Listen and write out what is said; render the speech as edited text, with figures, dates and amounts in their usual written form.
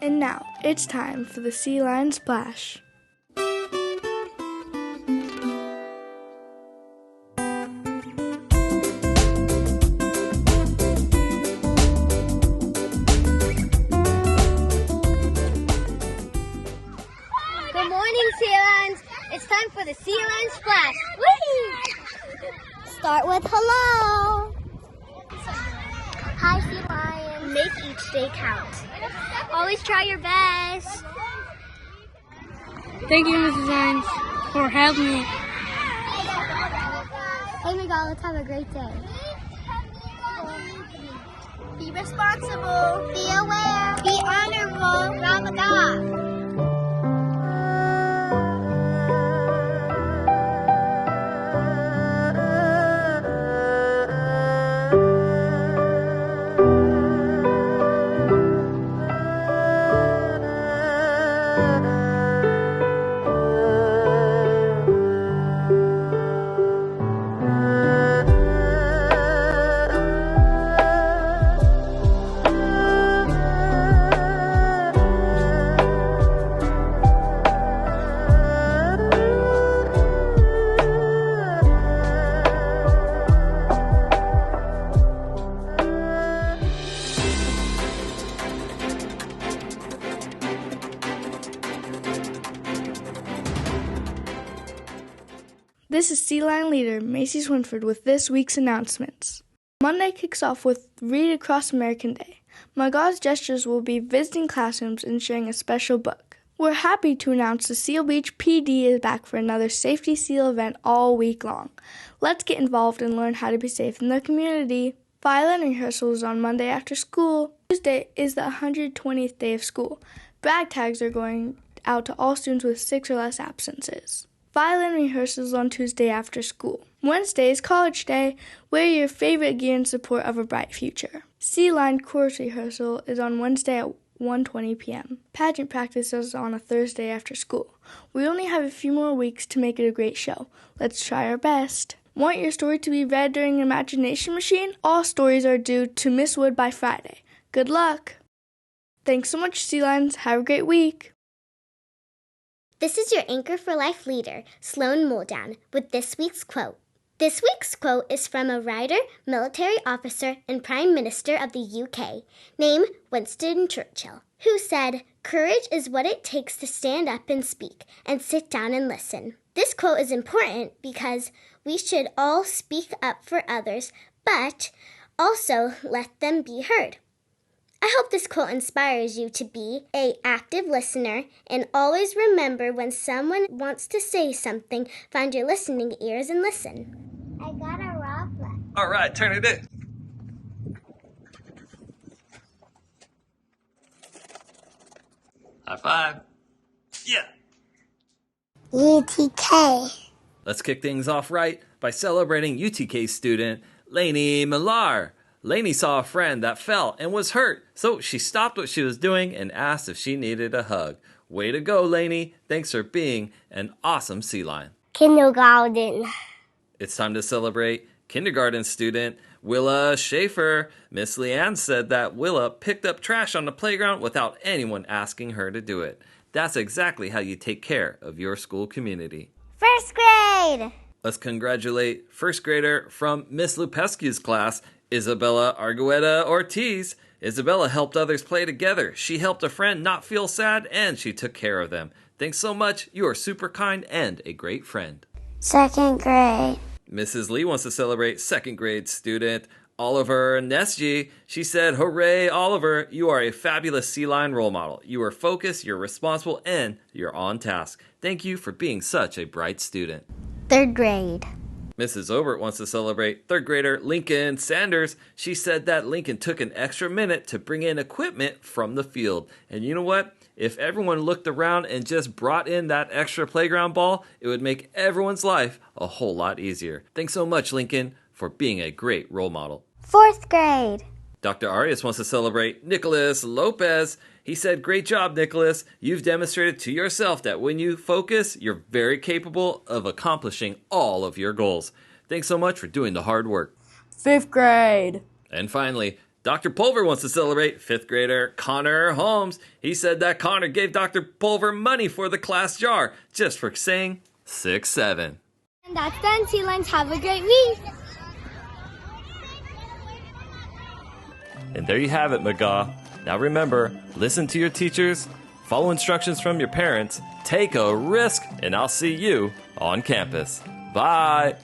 And now, it's time for the Sea Lion Splash. Good morning, Sea Lions. It's time for the Sea Lion Splash. Whee! Start with hello. Hi, Sea Lions. Make each day count. Always try your best. Thank you, Mrs. Hines, for helping me. Hey, Miguel, let's have a great day. Be responsible. Be aware. Be honorable. Ramadan. This is Sea Lion leader Macy Swinford with this week's announcements. Monday kicks off with Read Across American Day. My God's Gestures will be visiting classrooms and sharing a special book. We're happy to announce the Seal Beach PD is back for another Safety Seal event all week long. Let's get involved and learn how to be safe in the community. Violin rehearsal is on Monday after school. Tuesday is the 120th day of school. Brag tags are going out to all students with 6 or less absences. Violin rehearsals on Tuesday after school. Wednesday is College Day. Wear your favorite gear in support of a bright future. Sea Lion chorus rehearsal is on Wednesday at 1:20 p.m. Pageant practice is on a Thursday after school. We only have a few more weeks to make it a great show. Let's try our best. Want your story to be read during Imagination Machine? All stories are due to Miss Wood by Friday. Good luck! Thanks so much, Sea Lions. Have a great week. This is your Anchor for Life leader, Sloan Muldown, with this week's quote. This week's quote is from a writer, military officer, and Prime Minister of the UK, named Winston Churchill, who said, "Courage is what it takes to stand up and speak, and sit down and listen." This quote is important because we should all speak up for others, but also let them be heard. I hope this quote inspires you to be an active listener, and always remember when someone wants to say something, find your listening ears and listen. I got a rock left. All right, turn it in. High five. Yeah. UTK. Let's kick things off right by celebrating UTK student Lainey Millar. Lainey saw a friend that fell and was hurt, so she stopped what she was doing and asked if she needed a hug. Way to go, Lainey. Thanks for being an awesome sea lion. Kindergarten. It's time to celebrate kindergarten student Willa Schaefer. Miss Leanne said that Willa picked up trash on the playground without anyone asking her to do it. That's exactly how you take care of your school community. First grade. Let's congratulate first grader from Miss Lupescu's class, Isabella Argueta Ortiz. Isabella helped others play together. She helped a friend not feel sad, and she took care of them. Thanks so much. You are super kind and a great friend. Second grade. Mrs. Lee wants to celebrate second grade student Oliver Nesji. She said, "Hooray, Oliver. You are a fabulous sea lion role model. You are focused, you're responsible, and you're on task. Thank you for being such a bright student." Third grade. Mrs. Obert wants to celebrate third grader Lincoln Sanders. She said that Lincoln took an extra minute to bring in equipment from the field. And you know what? If everyone looked around and just brought in that extra playground ball, it would make everyone's life a whole lot easier. Thanks so much, Lincoln, for being a great role model. Fourth grade. Dr. Arias wants to celebrate Nicholas Lopez. He said, "Great job, Nicholas. You've demonstrated to yourself that when you focus, you're very capable of accomplishing all of your goals. Thanks so much for doing the hard work." Fifth grade. And finally, Dr. Pulver wants to celebrate 5th grader Connor Holmes. He said that Connor gave Dr. Pulver money for the class jar just for saying 6'7". And that's done, Sea Lions. Have a great week. And there you have it, McGaw. Now remember, listen to your teachers, follow instructions from your parents, take a risk, and I'll see you on campus. Bye!